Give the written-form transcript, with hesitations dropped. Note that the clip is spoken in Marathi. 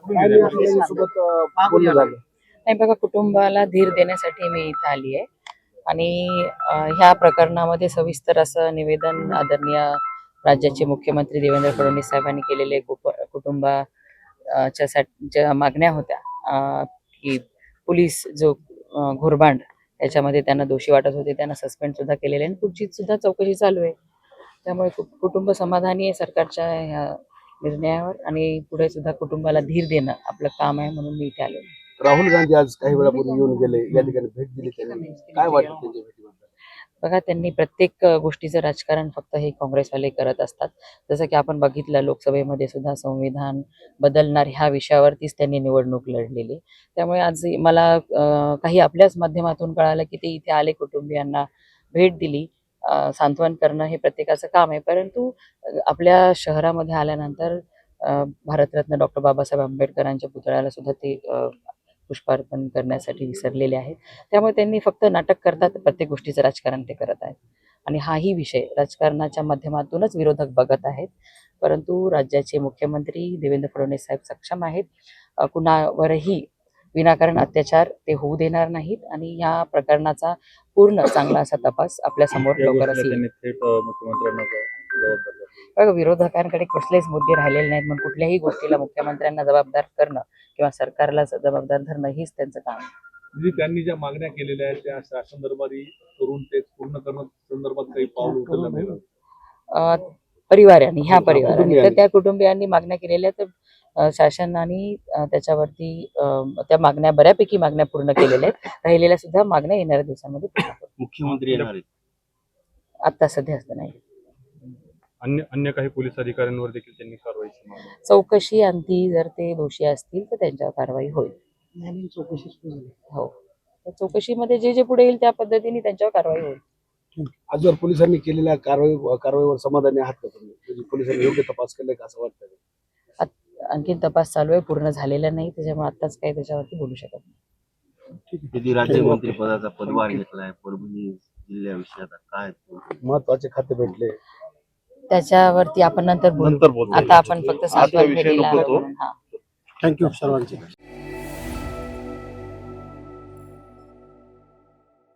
सोबत बोलणं झालं. नाही बघा, कुटुंबाला धीर देण्यासाठी मी इथं आली आहे आणि ह्या प्रकरणामध्ये सविस्तर असं निवेदन आदरणीय राज्याचे मुख्यमंत्री देवेंद्र फडणवीस साहेबांनी केलेले कुटुंबाच्या ज्या मागण्या होत्या, की पोलीस जो घोरबांड त्याच्यामध्ये त्यांना दोषी वाटत होते, त्यांना सस्पेंड सुद्धा केलेले आणि पुढची सुद्धा चौकशी चालू आहे. त्यामुळे कुटुंब समाधानी आहे सरकारच्या ह्या निर्णयावर आणि पुढे सुद्धा कुटुंबाला धीर देणं आपलं काम आहे, म्हणून मी इथे आलो. राहुल गांधी आज काही वेळापूर्वी येऊन गेले, या ठिकाणी भेट दिली त्यांनी, काय वाटतं त्यांच्या भेटीबद्दल? बघा, त्यांनी प्रत्येक गोष्टीचं राजकारण फक्त हे काँग्रेसवाले करत असतात. जसं की आपण बघितलं, लोकसभेमध्ये सुद्धा संविधान बदलणार ह्या विषयावरतीच त्यांनी निवडणूक लढलेली. त्यामुळे आज मला काही आपल्याच माध्यमातून कळालं की ते इथे आले, कुटुंबियांना भेट दिली. सांत्वन करणं हे प्रत्येकाचं काम आहे, परंतु आपल्या शहरामध्ये आल्यानंतर भारतरत्न डॉक्टर बाबासाहेब आंबेडकरांच्या पुतळ्याला सुद्धा ते पुष्पार्पण करण्यासाठी विसरलेले आहेत. त्यामुळे त्यांनी फक्त नाटक करतात, प्रत्येक गोष्टीचं राजकारण ते करत आहेत आणि हाही विषय राजकारणाच्या माध्यमातूनच विरोधक बघत आहेत. परंतु राज्याचे मुख्यमंत्री देवेंद्र फडणवीस साहेब सक्षम आहेत. कुणावरही विनाकारण अत्याचार ते होऊ देणार नाहीत आणि या प्रकरणाचा पूर्ण चांगला असा तपास आपल्या समोर लवकरच येईल. विरोधकांकडे कसलेच मुद्दे राहिलेले नाहीत, मग कुठल्याही गोष्टीला मुख्यमंत्र्यांना जबाबदार करणं किंवा सरकारला जबाबदार धरणं हेच त्यांचं काम आहे. म्हणजे त्यांनी ज्या मागण्या केलेल्या आहेत त्या शासन करून ते पूर्ण करणं संदर्भात काही पाऊल उचललं नाही? परिवारांनी, ह्या परिवारांनी तर त्या कुटुंबियांनी मागण्या केलेल्या, तर शासनाने त्याच्यावरती त्या मागण्या, बऱ्यापैकी मागण्या पूर्ण केलेल्या आहेत. राहिलेल्या सुद्धा मागण्या येणाऱ्या दिवसांमध्ये पूर्ण करू. मुख्यमंत्री येणार आहेत आता सध्या असं नाही. अन्य काही पोलीस अधिकाऱ्यांवर देखील त्यांनी कारवाईची मागणी, चौकशी अंती जर ते दोषी असतील तर त्यांच्यावर कारवाई होईल. हो, चौकशीमध्ये जे पुढे येईल त्या पद्धतीने त्यांच्यावर कारवाई होईल. आजवर पोलिसांनी केलेल्या कारवाईवर समाधानी आहात का तुम्ही? म्हणजे पोलिसांनी योग्य तपास केलाय का असं वाटतं? आणखीन तपास चालू आहे, पूर्ण झालेला नाही, त्याच्यामुळे आताच काही त्याच्यावरती बोलू शकत नाही. राज्यमंत्री पदाचा पदभार घेतलाय, परभणी जिल्ह्याविषयी आता काय महत्वाचे खाते भेटले, त्याच्यावरती आपण नंतर बोलू. आता आपण फक्त सांत्वन केलेला. थँक्यू सर्वांचे.